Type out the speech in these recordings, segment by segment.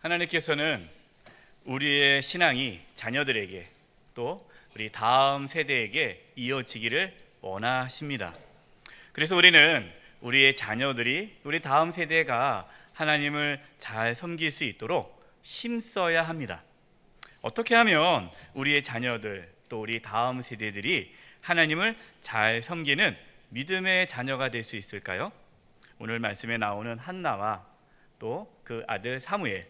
하나님께서는 우리의 신앙이 자녀들에게 또 우리 다음 세대에게 이어지기를 원하십니다. 그래서 우리는 우리의 자녀들이 우리 다음 세대가 하나님을 잘 섬길 수 있도록 힘써야 합니다. 어떻게 하면 우리의 자녀들 또 우리 다음 세대들이 하나님을 잘 섬기는 믿음의 자녀가 될 수 있을까요? 오늘 말씀에 나오는 한나와 또 그 아들 사무엘,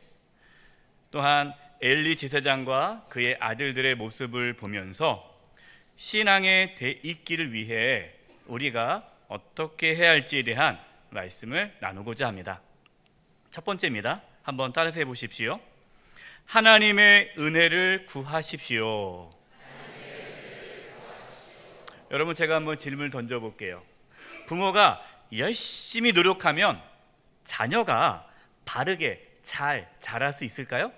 또한 엘리 제사장과 그의 아들들의 모습을 보면서 신앙의 대익기를 위해 우리가 어떻게 해야 할지에 대한 말씀을 나누고자 합니다. 첫 번째입니다. 한번 따라서 해보십시오. 하나님의 은혜를 구하십시오. 여러분, 제가 한번 질문을 던져볼게요. 부모가 열심히 노력하면 자녀가 바르게 잘 자랄 수 있을까요?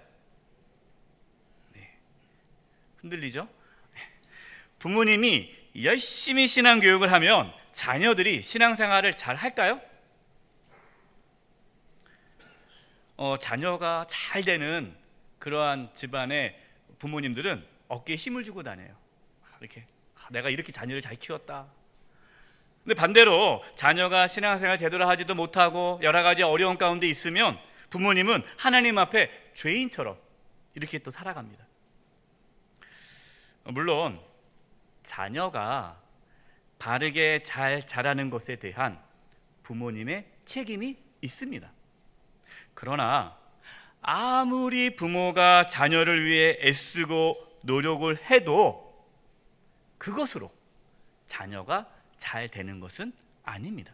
흔들리죠? 부모님이 열심히 신앙교육을 하면 자녀들이 신앙생활을 잘 할까요? 자녀가 잘 되는 그러한 집안의 부모님들은 어깨에 힘을 주고 다녀요. 이렇게 내가 이렇게 자녀를 잘 키웠다. 근데 반대로 자녀가 신앙생활 제대로 하지도 못하고 여러 가지 어려운 가운데 있으면 부모님은 하나님 앞에 죄인처럼 이렇게 또 살아갑니다. 물론 자녀가 바르게 잘 자라는 것에 대한 부모님의 책임이 있습니다. 그러나 아무리 부모가 자녀를 위해 애쓰고 노력을 해도 그것으로 자녀가 잘 되는 것은 아닙니다.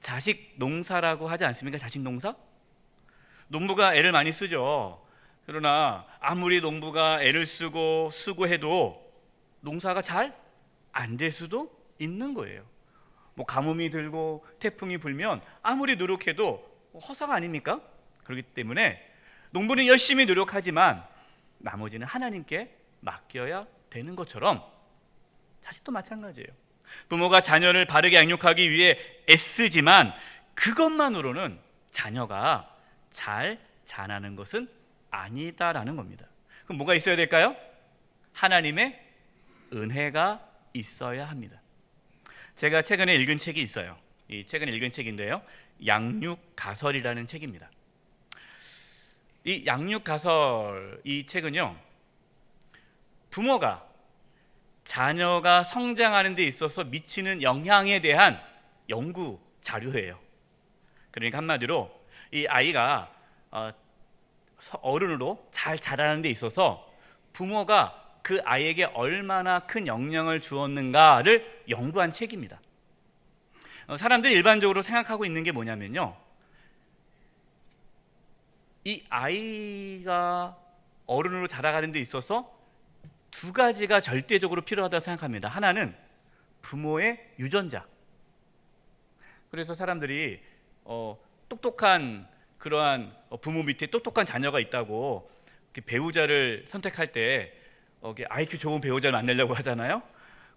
자식 농사라고 하지 않습니까? 자식 농사? 농부가 애를 많이 쓰죠. 그러나 아무리 농부가 애를 쓰고 수고해도 농사가 잘 안 될 수도 있는 거예요. 가뭄이 들고 태풍이 불면 아무리 노력해도 허사가 아닙니까? 그렇기 때문에 농부는 열심히 노력하지만 나머지는 하나님께 맡겨야 되는 것처럼 자식도 마찬가지예요. 부모가 자녀를 바르게 양육하기 위해 애쓰지만 그것만으로는 자녀가 잘 자라는 것은 아니다라는 겁니다. 그럼 뭐가 있어야 될까요? 하나님의 은혜가 있어야 합니다. 제가 최근에 읽은 책이 있어요. 이 최근에 읽은 책인데요, 양육가설이라는 책입니다. 이 양육가설, 이 책은요, 부모가 자녀가 성장하는 데 있어서 미치는 영향에 대한 연구 자료예요. 그러니까 한마디로 이 아이가 어른으로 잘 자라는 데 있어서 부모가 그 아이에게 얼마나 큰 영향을 주었는가를 연구한 책입니다. 사람들이 일반적으로 생각하고 있는 게 뭐냐면요, 이 아이가 어른으로 자라가는 데 있어서 두 가지가 절대적으로 필요하다고 생각합니다. 하나는 부모의 유전자. 그래서 사람들이 똑똑한 그러한 부모 밑에 똑똑한 자녀가 있다고 배우자를 선택할 때 IQ 좋은 배우자를 만나려고 하잖아요.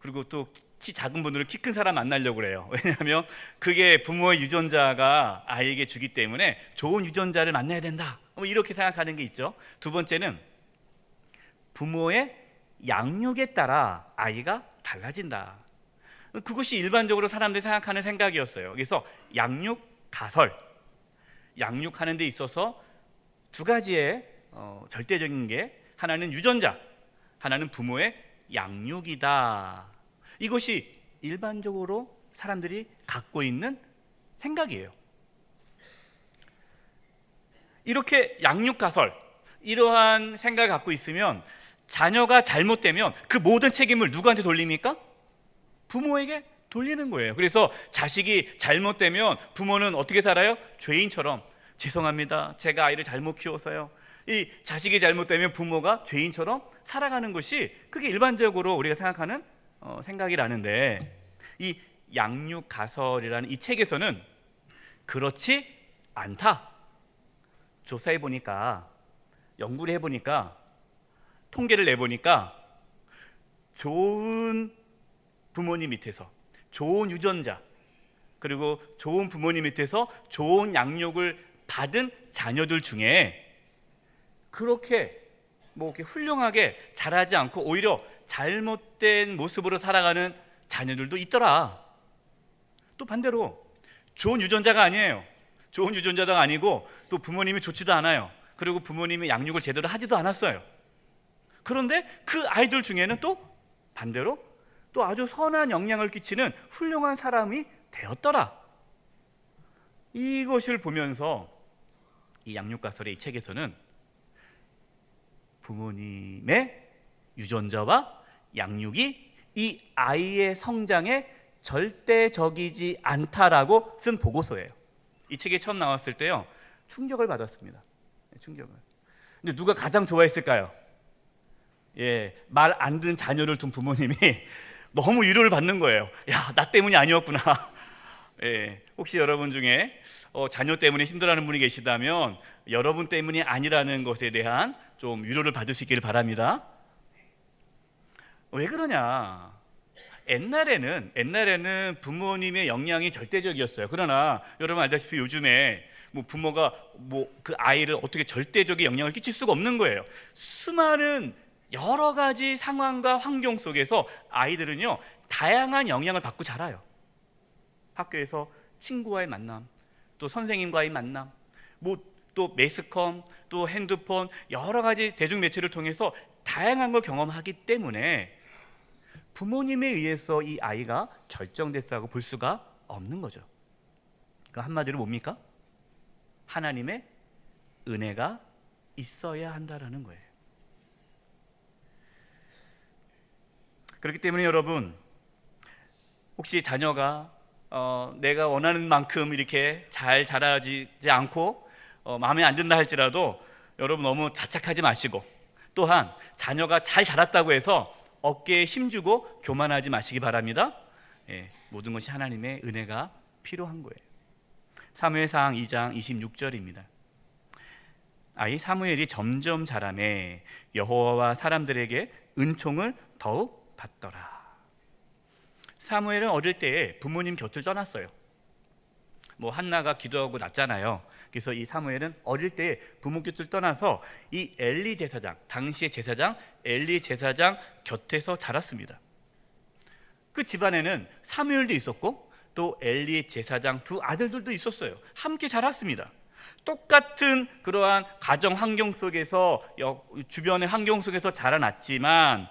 그리고 또 키 작은 분들은 키 큰 사람 만나려고 그래요. 왜냐하면 그게 부모의 유전자가 아이에게 주기 때문에 좋은 유전자를 만나야 된다, 이렇게 생각하는 게 있죠. 두 번째는 부모의 양육에 따라 아이가 달라진다. 그것이 일반적으로 사람들이 생각하는 생각이었어요. 그래서 양육가설, 양육하는 데 있어서 두 가지의 절대적인 게, 하나는 유전자, 하나는 부모의 양육이다. 이것이 일반적으로 사람들이 갖고 있는 생각이에요. 이렇게 양육가설, 이러한 생각을 갖고 있으면 자녀가 잘못되면 그 모든 책임을 누구한테 돌립니까? 부모에게 돌리는 거예요. 그래서 자식이 잘못되면 부모는 어떻게 살아요? 죄인처럼, 죄송합니다, 제가 아이를 잘못 키워서요. 이 자식이 잘못되면 부모가 죄인처럼 살아가는 것이, 그게 일반적으로 우리가 생각하는 생각이라는데, 이 양육가설이라는 이 책에서는 그렇지 않다. 조사해 보니까, 연구를 해보니까, 통계를 내보니까 좋은 부모님 밑에서 좋은 유전자, 그리고 좋은 부모님 밑에서 좋은 양육을 받은 자녀들 중에 그렇게 이렇게 훌륭하게 자라지 않고 오히려 잘못된 모습으로 살아가는 자녀들도 있더라. 또 반대로 좋은 유전자가 아니에요. 좋은 유전자가 아니고 또 부모님이 좋지도 않아요. 그리고 부모님이 양육을 제대로 하지도 않았어요. 그런데 그 아이들 중에는 또 반대로 또 아주 선한 영향을 끼치는 훌륭한 사람이 되었더라. 이것을 보면서 이 양육가설의 이 책에서는 부모님의 유전자와 양육이 이 아이의 성장에 절대적이지 않다라고 쓴 보고서예요. 이 책이 처음 나왔을 때요, 충격을 받았습니다. 충격을. 근데 누가 가장 좋아했을까요? 말 안 듣는 자녀를 둔 부모님이 너무 위로를 받는 거예요. 야, 나 때문이 아니었구나. 혹시 여러분 중에 자녀 때문에 힘들어하는 분이 계시다면 여러분 때문이 아니라는 것에 대한 좀 위로를 받을 수 있기를 바랍니다. 왜 그러냐? 옛날에는 부모님의 영향이 절대적이었어요. 그러나 여러분 알다시피 요즘에 부모가 그 아이를 어떻게 절대적인 영향을 끼칠 수가 없는 거예요. 수많은 여러 가지 상황과 환경 속에서 아이들은요, 다양한 영향을 받고 자라요. 학교에서 친구와의 만남, 또 선생님과의 만남, 또 매스컴, 또 핸드폰, 여러 가지 대중매체를 통해서 다양한 걸 경험하기 때문에 부모님에 의해서 이 아이가 결정됐다고 볼 수가 없는 거죠. 그 한마디로 뭡니까? 하나님의 은혜가 있어야 한다라는 거예요. 그렇기 때문에 여러분, 혹시 자녀가 내가 원하는 만큼 이렇게 잘 자라지 않고 마음에 안 든다 할지라도 여러분 너무 자책하지 마시고, 또한 자녀가 잘 자랐다고 해서 어깨에 힘주고 교만하지 마시기 바랍니다. 모든 것이 하나님의 은혜가 필요한 거예요. 사무엘상 2장 26절입니다. 아이 사무엘이 점점 자라매 여호와와 사람들에게 은총을 더욱 받더라. 사무엘은 어릴 때 부모님 곁을 떠났어요. 한나가 기도하고 낳잖아요. 그래서 이 사무엘은 어릴 때 부모 곁을 떠나서 이 엘리 제사장, 당시의 제사장 엘리 제사장 곁에서 자랐습니다. 그 집안에는 사무엘도 있었고 또 엘리 제사장 두 아들들도 있었어요. 함께 자랐습니다. 똑같은 그러한 가정 환경 속에서, 주변의 환경 속에서 자라났지만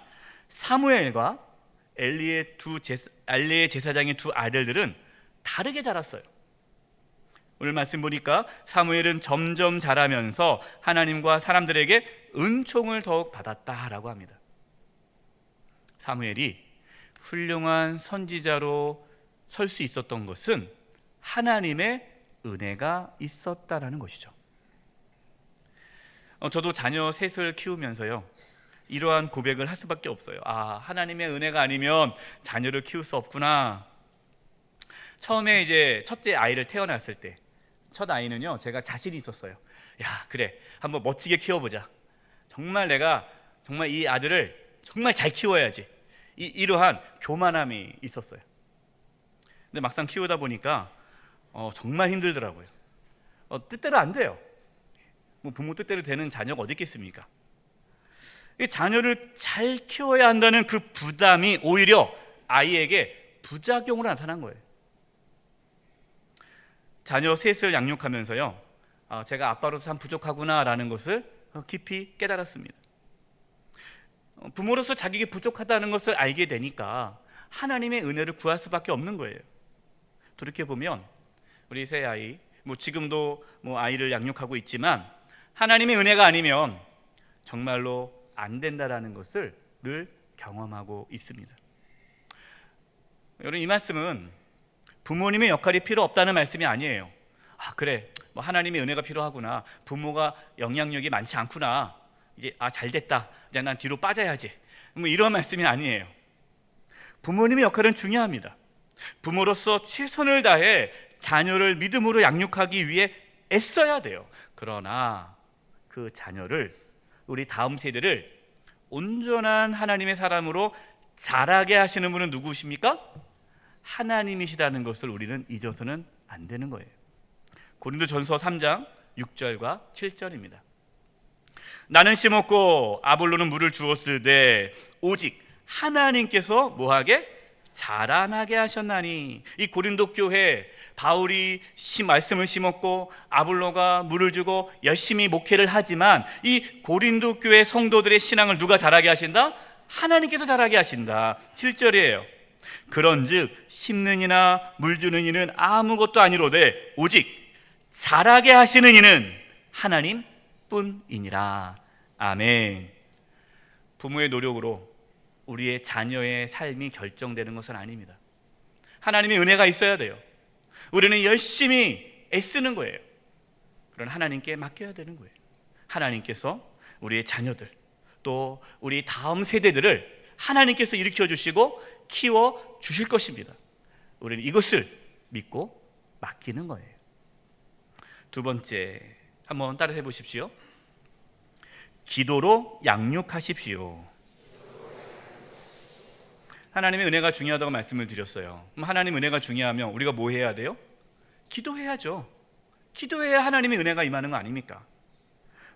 사무엘과 엘리의 제사장의 두 아들들은 다르게 자랐어요. 오늘 말씀 보니까 사무엘은 점점 자라면서 하나님과 사람들에게 은총을 더욱 받았다라고 합니다. 사무엘이 훌륭한 선지자로 설 수 있었던 것은 하나님의 은혜가 있었다라는 것이죠. 저도 자녀 셋을 키우면서요, 이러한 고백을 할 수밖에 없어요. 하나님의 은혜가 아니면 자녀를 키울 수 없구나. 처음에 이제 첫째 아이를 태어났을 때, 첫 아이는요, 제가 자신이 있었어요. 야, 그래, 한번 멋지게 키워보자. 내가 이 아들을 정말 잘 키워야지. 이러한 교만함이 있었어요. 근데 막상 키우다 보니까 정말 힘들더라고요. 뜻대로 안 돼요. 부모 뜻대로 되는 자녀가 어디 있겠습니까? 자녀를 잘 키워야 한다는 그 부담이 오히려 아이에게 부작용으로 나타난 거예요. 자녀 셋을 양육하면서요, 제가 아빠로서 참 부족하구나라는 것을 깊이 깨달았습니다. 부모로서 자기에게 부족하다는 것을 알게 되니까 하나님의 은혜를 구할 수밖에 없는 거예요. 돌이켜보면 우리 세 아이, 지금도 아이를 양육하고 있지만 하나님의 은혜가 아니면 정말로 안 된다라는 것을 늘 경험하고 있습니다. 여러분, 이 말씀은 부모님의 역할이 필요 없다는 말씀이 아니에요. 그래, 하나님의 은혜가 필요하구나, 부모가 영향력이 많지 않구나, 이제 잘 됐다, 이제 난 뒤로 빠져야지, 이런 말씀이 아니에요. 부모님의 역할은 중요합니다. 부모로서 최선을 다해 자녀를 믿음으로 양육하기 위해 애써야 돼요. 그러나 그 자녀를, 우리 다음 세대를 온전한 하나님의 사람으로 자라게 하시는 분은 누구십니까? 하나님이시라는 것을 우리는 잊어서는 안 되는 거예요. 고린도전서 3장 6절과 7절입니다. 나는 심었고 아볼로는 물을 주었으되 오직 하나님께서 뭐하게? 자라나게 하셨나니. 이 고린도 교회 바울이 말씀을 심었고 아볼로가 물을 주고 열심히 목회를 하지만 이 고린도 교회 성도들의 신앙을 누가 자라게 하신다? 하나님께서 자라게 하신다. 7절이에요. 그런즉 심는 이나 물 주는 이는 아무것도 아니로되 오직 자라게 하시는 이는 하나님뿐이니라. 아멘. 부모의 노력으로 우리의 자녀의 삶이 결정되는 것은 아닙니다. 하나님의 은혜가 있어야 돼요. 우리는 열심히 애쓰는 거예요. 그런 하나님께 맡겨야 되는 거예요. 하나님께서 우리의 자녀들 또 우리 다음 세대들을 하나님께서 일으켜 주시고 키워 주실 것입니다. 우리는 이것을 믿고 맡기는 거예요. 두 번째, 한번 따라해 보십시오. 기도로 양육하십시오. 하나님의 은혜가 중요하다고 말씀을 드렸어요. 그럼 하나님 은혜가 중요하면 우리가 뭐 해야 돼요? 기도해야죠. 기도해야 하나님의 은혜가 임하는 거 아닙니까?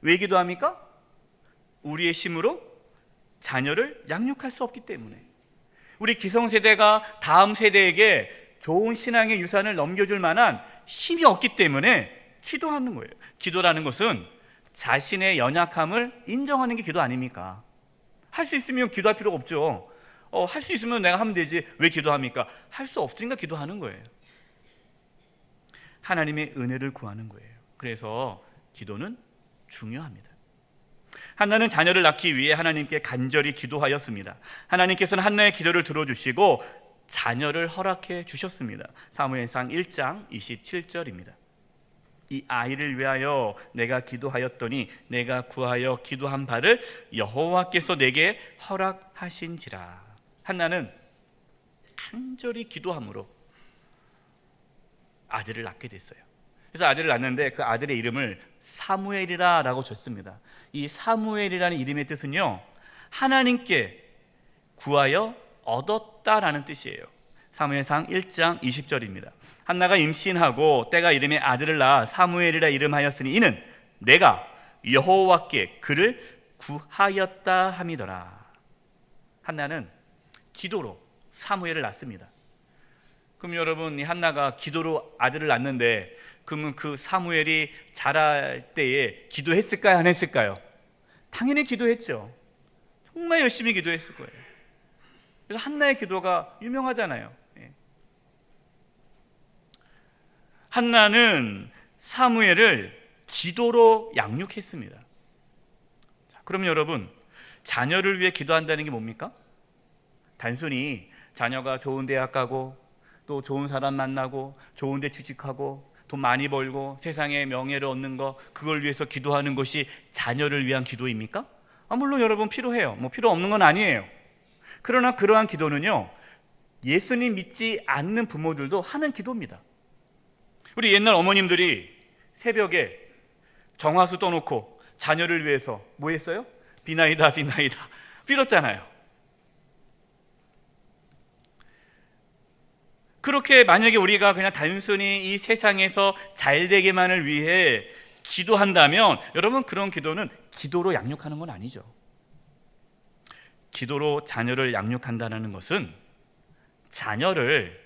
왜 기도합니까? 우리의 힘으로 자녀를 양육할 수 없기 때문에. 우리 기성세대가 다음 세대에게 좋은 신앙의 유산을 넘겨줄 만한 힘이 없기 때문에 기도하는 거예요. 기도라는 것은 자신의 연약함을 인정하는 게 기도 아닙니까? 할 수 있으면 기도할 필요가 없죠. 할 수 있으면 내가 하면 되지 왜 기도합니까? 할 수 없으니까 기도하는 거예요. 하나님의 은혜를 구하는 거예요. 그래서 기도는 중요합니다. 한나는 자녀를 낳기 위해 하나님께 간절히 기도하였습니다. 하나님께서는 한나의 기도를 들어주시고 자녀를 허락해 주셨습니다. 사무엘상 1장 27절입니다. 이 아이를 위하여 내가 기도하였더니 내가 구하여 기도한 바를 여호와께서 내게 허락하신지라. 한나는 간절히 기도함으로 아들을 낳게 됐어요. 그래서 아들을 낳는데 그 아들의 이름을 사무엘이라고 줬습니다. 이 사무엘이라는 이름의 뜻은요, 하나님께 구하여 얻었다라는 뜻이에요. 사무엘상 1장 20절입니다. 한나가 임신하고 때가 이름에 아들을 낳아 사무엘이라 이름하였으니 이는 내가 여호와께 그를 구하였다 함이더라. 한나는 기도로 사무엘을 낳습니다. 그럼 여러분, 이 한나가 기도로 아들을 낳는데 그러면 그 사무엘이 자랄 때에 기도했을까요? 안 했을까요? 당연히 기도했죠. 정말 열심히 기도했을 거예요. 그래서 한나의 기도가 유명하잖아요. 한나는 사무엘을 기도로 양육했습니다. 그럼 여러분, 자녀를 위해 기도한다는 게 뭡니까? 단순히 자녀가 좋은 대학 가고 또 좋은 사람 만나고 좋은 데 취직하고 돈 많이 벌고 세상에 명예를 얻는 거, 그걸 위해서 기도하는 것이 자녀를 위한 기도입니까? 물론 여러분 필요해요. 필요 없는 건 아니에요. 그러나 그러한 기도는요, 예수님 믿지 않는 부모들도 하는 기도입니다. 우리 옛날 어머님들이 새벽에 정화수 떠놓고 자녀를 위해서 뭐 했어요? 비나이다 비나이다 빌었잖아요. 그렇게 만약에 우리가 그냥 단순히 이 세상에서 잘 되기만을 위해 기도한다면 여러분, 그런 기도는 기도로 양육하는 건 아니죠. 기도로 자녀를 양육한다는 것은 자녀를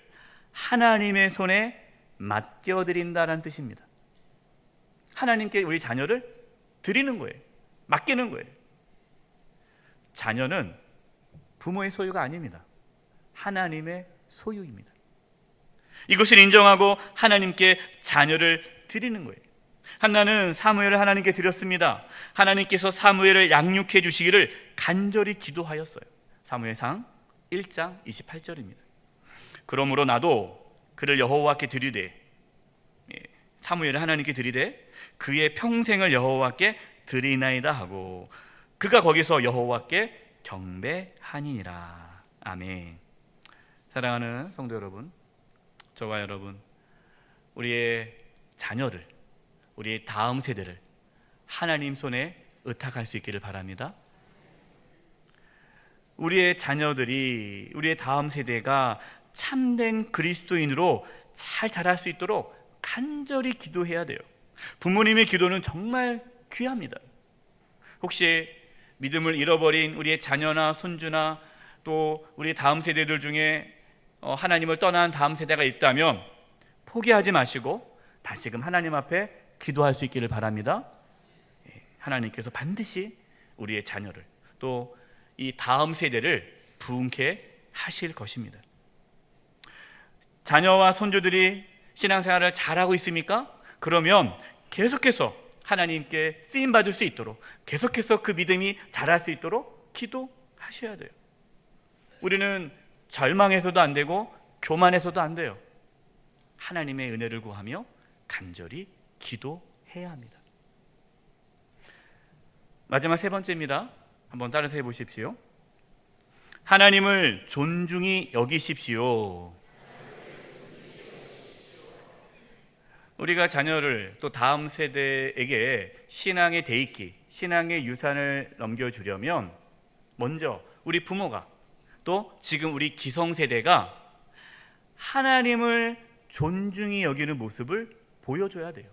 하나님의 손에 맡겨드린다는 뜻입니다. 하나님께 우리 자녀를 드리는 거예요. 맡기는 거예요. 자녀는 부모의 소유가 아닙니다. 하나님의 소유입니다. 이것을 인정하고 하나님께 자녀를 드리는 거예요. 한나는 사무엘을 하나님께 드렸습니다. 하나님께서 사무엘을 양육해 주시기를 간절히 기도하였어요. 사무엘상 1장 28절입니다. 그러므로 나도 그를 여호와께 드리되, 사무엘을 하나님께 드리되 그의 평생을 여호와께 드리나이다 하고 그가 거기서 여호와께 경배하니라. 아멘. 사랑하는 성도 여러분, 저와 여러분, 우리의 자녀를, 우리의 다음 세대를 하나님 손에 의탁할 수 있기를 바랍니다. 우리의 자녀들이, 우리의 다음 세대가 참된 그리스도인으로 잘 자랄 수 있도록 간절히 기도해야 돼요. 부모님의 기도는 정말 귀합니다. 혹시 믿음을 잃어버린 우리의 자녀나 손주나 또 우리 다음 세대들 중에 하나님을 떠난 다음 세대가 있다면 포기하지 마시고 다시금 하나님 앞에 기도할 수 있기를 바랍니다. 하나님께서 반드시 우리의 자녀를 또 이 다음 세대를 부흥케 하실 것입니다. 자녀와 손주들이 신앙생활을 잘하고 있습니까? 그러면 계속해서 하나님께 쓰임받을 수 있도록, 계속해서 그 믿음이 자랄 수 있도록 기도하셔야 돼요. 우리는 절망해서도 안 되고 교만해서도 안 돼요. 하나님의 은혜를 구하며 간절히 기도해야 합니다. 마지막 세 번째입니다. 한번 따라서 해보십시오. 하나님을 존중히 여기십시오. 우리가 자녀를 또 다음 세대에게 신앙의 대익기, 신앙의 유산을 넘겨주려면 먼저 우리 부모가 또 지금 우리 기성세대가 하나님을 존중히 여기는 모습을 보여줘야 돼요.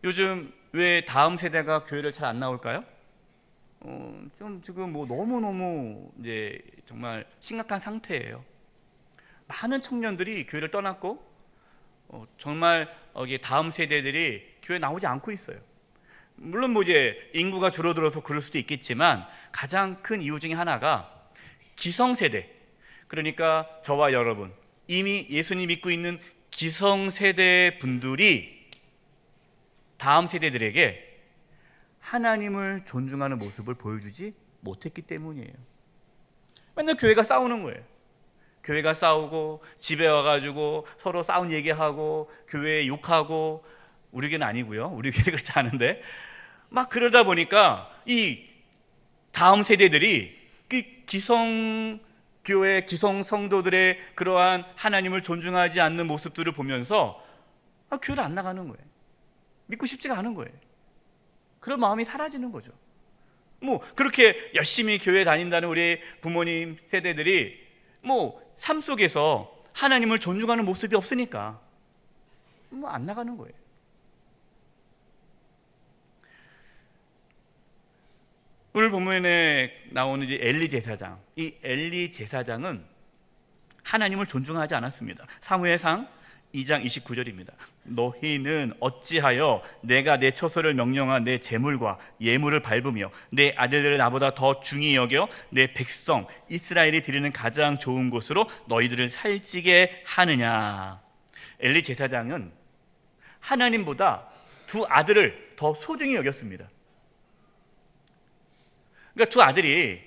요즘 왜 다음 세대가 교회를 잘 안 나올까요? 좀 지금 너무너무 이제 정말 심각한 상태예요. 많은 청년들이 교회를 떠났고 정말 다음 세대들이 교회 나오지 않고 있어요. 물론 이제 인구가 줄어들어서 그럴 수도 있겠지만 가장 큰 이유 중에 하나가 기성세대, 그러니까 저와 여러분 이미 예수님 믿고 있는 기성세대 분들이 다음 세대들에게 하나님을 존중하는 모습을 보여주지 못했기 때문이에요. 맨날 교회가 싸우는 거예요. 교회가 싸우고 집에 와가지고 서로 싸운 얘기하고 교회에 욕하고, 우리 교회는 아니고요. 우리 교회는 그렇지 않은데 막 그러다 보니까 이 다음 세대들이 그 기성교회 기성 성도들의 그러한 하나님을 존중하지 않는 모습들을 보면서 교회를 안 나가는 거예요. 믿고 싶지가 않은 거예요. 그런 마음이 사라지는 거죠. 그렇게 열심히 교회 다닌다는 우리 부모님 세대들이 삶 속에서 하나님을 존중하는 모습이 없으니까 안 나가는 거예요. 오늘 본문에 나오는 엘리 제사장, 이 엘리 제사장은 하나님을 존중하지 않았습니다. 사무엘상 2장 29절입니다. 너희는 어찌하여 내가 내 처소를 명령한 내 제물과 예물을 밟으며 내 아들들을 나보다 더 중히 여겨 내 백성 이스라엘이 드리는 가장 좋은 곳으로 너희들을 살찌게 하느냐. 엘리 제사장은 하나님보다 두 아들을 더 소중히 여겼습니다. 그러니까 두 아들이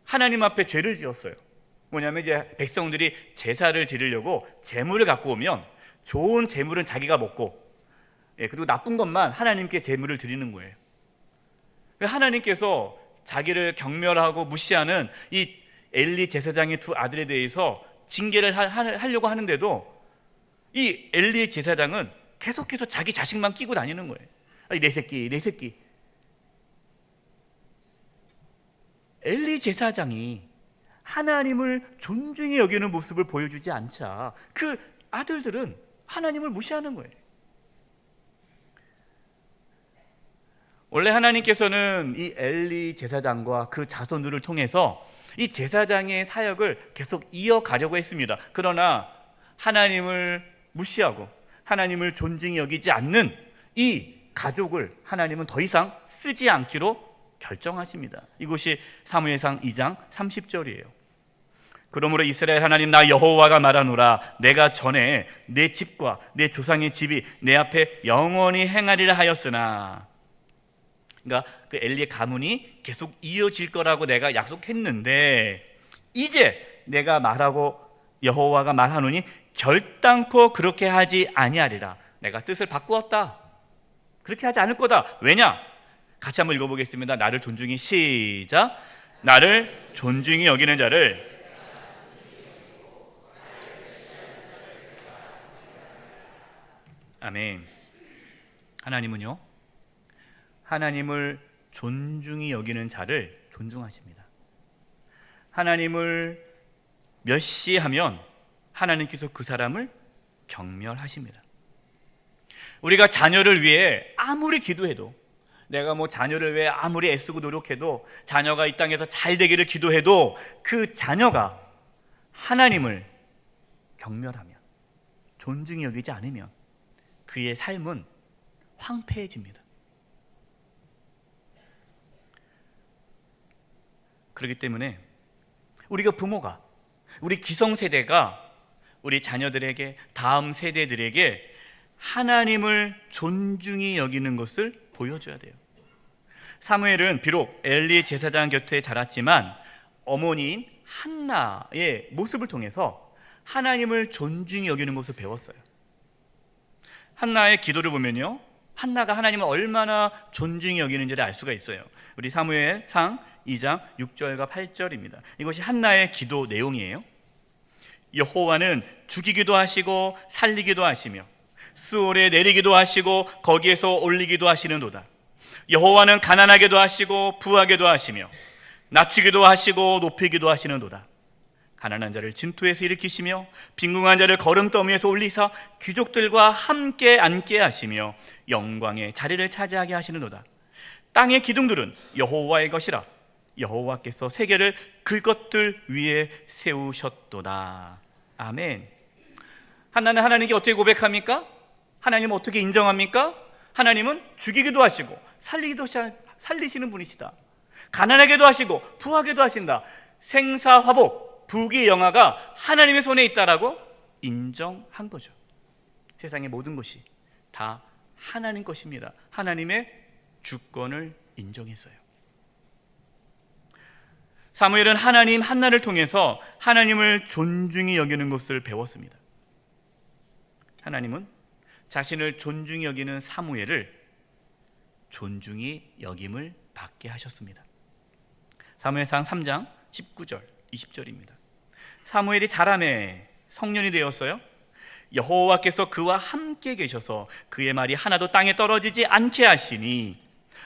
하나님 앞에 죄를 지었어요. 뭐냐면 이제 백성들이 제사를 드리려고 제물을 갖고 오면 좋은 제물은 자기가 먹고, 그리고 나쁜 것만 하나님께 제물을 드리는 거예요. 하나님께서 자기를 경멸하고 무시하는 이 엘리 제사장의 두 아들에 대해서 징계를 하려고 하는데도 이 엘리 제사장은 계속해서 자기 자식만 끼고 다니는 거예요. 내 새끼, 내 새끼. 엘리 제사장이 하나님을 존중히 여기는 모습을 보여주지 않자 그 아들들은 하나님을 무시하는 거예요. 원래 하나님께서는 이 엘리 제사장과 그 자손들을 통해서 이 제사장의 사역을 계속 이어가려고 했습니다. 그러나 하나님을 무시하고 하나님을 존중히 여기지 않는 이 가족을 하나님은 더 이상 쓰지 않기로 결정하십니다. 이것이 사무엘상 2장 30절이에요. 그러므로 이스라엘 하나님 나 여호와가 말하노라 내가 전에 내 집과 내 조상의 집이 내 앞에 영원히 행하리라 하였으나, 그러니까 그 엘리의 가문이 계속 이어질 거라고 내가 약속했는데 이제 내가 말하고 여호와가 말하노니 결단코 그렇게 하지 아니하리라. 내가 뜻을 바꾸었다. 그렇게 하지 않을 거다. 왜냐? 같이 한번 읽어보겠습니다. 나를 존중히 시작. 나를 존중히 여기는 자를 아멘. 하나님은요, 하나님을 존중히 여기는 자를 존중하십니다. 하나님을 멸시하면 하나님께서 그 사람을 경멸하십니다. 우리가 자녀를 위해 아무리 기도해도, 내가 뭐 자녀를 위해 아무리 애쓰고 노력해도, 자녀가 이 땅에서 잘 되기를 기도해도 그 자녀가 하나님을 경멸하면, 존중히 여기지 않으면 그의 삶은 황폐해집니다. 그렇기 때문에 우리가 부모가, 우리 기성세대가 우리 자녀들에게, 다음 세대들에게 하나님을 존중히 여기는 것을 보여줘야 돼요. 사무엘은 비록 엘리 제사장 곁에 자랐지만 어머니인 한나의 모습을 통해서 하나님을 존중히 여기는 것을 배웠어요. 한나의 기도를 보면요, 한나가 하나님을 얼마나 존중히 여기는지를 알 수가 있어요. 우리 사무엘상 2장 6절과 8절입니다. 이것이 한나의 기도 내용이에요. 여호와는 죽이기도 하시고 살리기도 하시며 수월에 내리기도 하시고 거기에서 올리기도 하시는도다. 여호와는 가난하게도 하시고 부하게도 하시며 낮추기도 하시고 높이기도 하시는도다. 가난한 자를 진토에서 일으키시며 빈궁한 자를 거름더미에서 올리사 귀족들과 함께 앉게 하시며 영광의 자리를 차지하게 하시는도다. 땅의 기둥들은 여호와의 것이라 여호와께서 세계를 그것들 위에 세우셨도다. 아멘. 한나는 하나님께 어떻게 고백합니까? 하나님은 어떻게 인정합니까? 하나님은 죽이기도 하시고 살리시는 분이시다. 가난하게도 하시고 부하게도 하신다. 생사화복, 부귀영화가 하나님의 손에 있다라고 인정한 거죠. 세상의 모든 것이 다 하나님 것입니다. 하나님의 주권을 인정했어요. 사무엘은 하나님 한나를 통해서 하나님을 존중히 여기는 것을 배웠습니다. 하나님은 자신을 존중히 여기는 사무엘을 존중히 여김을 받게 하셨습니다. 사무엘상 3장 19절 20절입니다. 사무엘이 자라매 성년이 되었어요. 여호와께서 그와 함께 계셔서 그의 말이 하나도 땅에 떨어지지 않게 하시니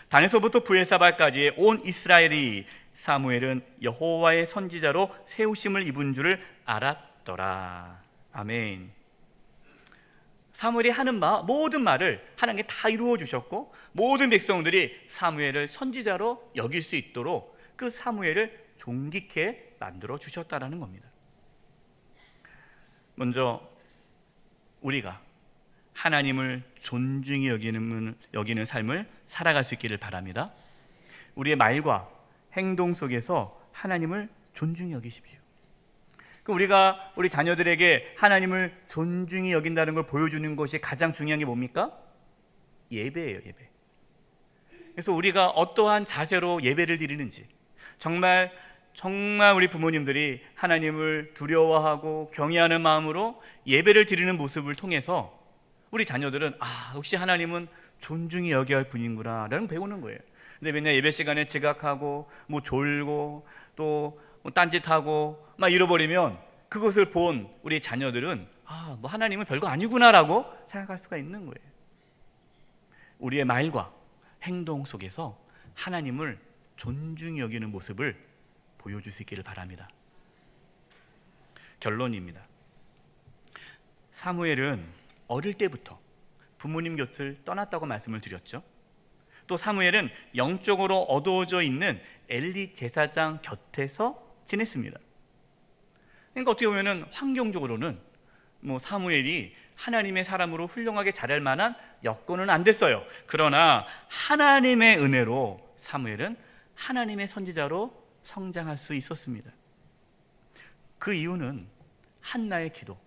단에서부터 브엘사바까지 온 이스라엘이 사무엘은 여호와의 선지자로 세우심을 입은 줄을 알았더라. 아멘. 사무엘이 하는 모든 말을 하나님께 다 이루어 주셨고 모든 백성들이 사무엘을 선지자로 여길 수 있도록 그 사무엘을 존귀케 만들어 주셨다라는 겁니다. 먼저 우리가 하나님을 존중히 여기는 삶을 살아갈 수 있기를 바랍니다. 우리의 말과 행동 속에서 하나님을 존중히 여기십시오. 우리가 우리 자녀들에게 하나님을 존중히 여긴다는 걸 보여주는 것이 가장 중요한 게 뭡니까? 예배예요, 예배. 그래서 우리가 어떠한 자세로 예배를 드리는지, 정말 우리 부모님들이 하나님을 두려워하고 경외하는 마음으로 예배를 드리는 모습을 통해서 우리 자녀들은 역시 하나님은 존중히 여겨야 할 분인구나 라는 배우는 거예요. 근데 맨날 예배 시간에 지각하고 졸고 또 딴짓하고 막 잃어버리면 그것을 본 우리 자녀들은 하나님은 별거 아니구나라고 생각할 수가 있는 거예요. 우리의 말과 행동 속에서 하나님을 존중히 여기는 모습을 보여줄 수 있기를 바랍니다. 결론입니다. 사무엘은 어릴 때부터 부모님 곁을 떠났다고 말씀을 드렸죠. 또 사무엘은 영적으로 어두워져 있는 엘리 제사장 곁에서 지냈습니다. 그러니까 어떻게 보면 환경적으로는 사무엘이 하나님의 사람으로 훌륭하게 자랄 만한 여건은 안 됐어요. 그러나 하나님의 은혜로 사무엘은 하나님의 선지자로 성장할 수 있었습니다. 그 이유는 한나의 기도,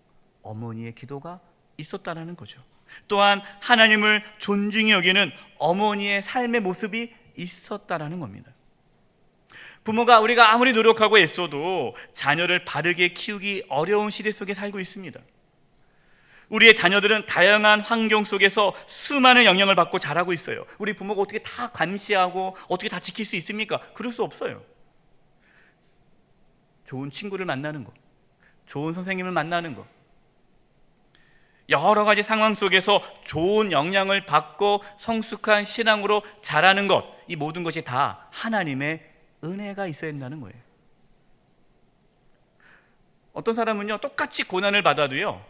어머니의 기도가 있었다는 거죠. 또한 하나님을 존중히 여기는 어머니의 삶의 모습이 있었다는 겁니다. 부모가 우리가 아무리 노력하고 애써도 자녀를 바르게 키우기 어려운 시대 속에 살고 있습니다. 우리의 자녀들은 다양한 환경 속에서 수많은 영향을 받고 자라고 있어요. 우리 부모가 어떻게 다 감시하고 어떻게 다 지킬 수 있습니까? 그럴 수 없어요. 좋은 친구를 만나는 것, 좋은 선생님을 만나는 것, 여러 가지 상황 속에서 좋은 영향을 받고 성숙한 신앙으로 자라는 것, 이 모든 것이 다 하나님의 은혜가 있어야 된다는 거예요. 어떤 사람은요, 똑같이 고난을 받아도요,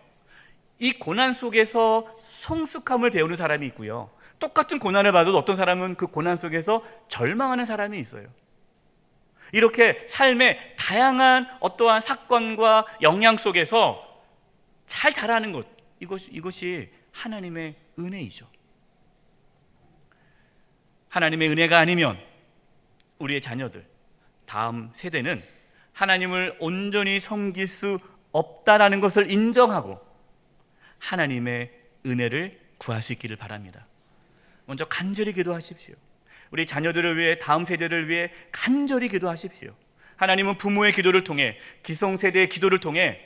이 고난 속에서 성숙함을 배우는 사람이 있고요. 똑같은 고난을 받아도 어떤 사람은 그 고난 속에서 절망하는 사람이 있어요. 이렇게 삶의 다양한 어떠한 사건과 영향 속에서 잘 자라는 것, 이것이 하나님의 은혜이죠. 하나님의 은혜가 아니면 우리의 자녀들, 다음 세대는 하나님을 온전히 섬길 수 없다라는 것을 인정하고 하나님의 은혜를 구할 수 있기를 바랍니다. 먼저 간절히 기도하십시오. 우리 자녀들을 위해, 다음 세대를 위해 간절히 기도하십시오. 하나님은 부모의 기도를 통해, 기성세대의 기도를 통해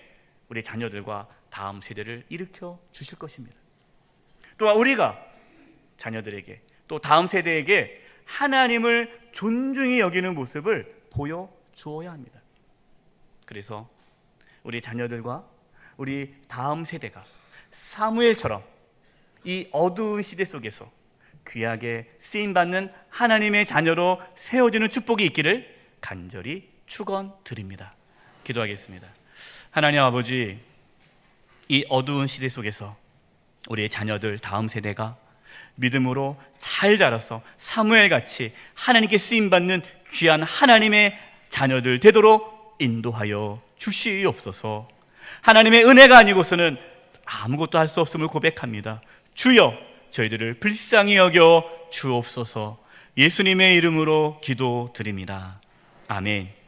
우리 자녀들과 다음 세대를 일으켜 주실 것입니다. 또한 우리가 자녀들에게, 또 다음 세대에게 하나님을 존중히 여기는 모습을 보여주어야 합니다. 그래서 우리 자녀들과 우리 다음 세대가 사무엘처럼 이 어두운 시대 속에서 귀하게 쓰임받는 하나님의 자녀로 세워지는 축복이 있기를 간절히 축원드립니다. 기도하겠습니다. 하나님 아버지, 이 어두운 시대 속에서 우리의 자녀들, 다음 세대가 믿음으로 잘 자라서 사무엘같이 하나님께 쓰임받는 귀한 하나님의 자녀들 되도록 인도하여 주시옵소서. 하나님의 은혜가 아니고서는 아무것도 할 수 없음을 고백합니다. 주여, 저희들을 불쌍히 여겨 주옵소서. 예수님의 이름으로 기도드립니다. 아멘.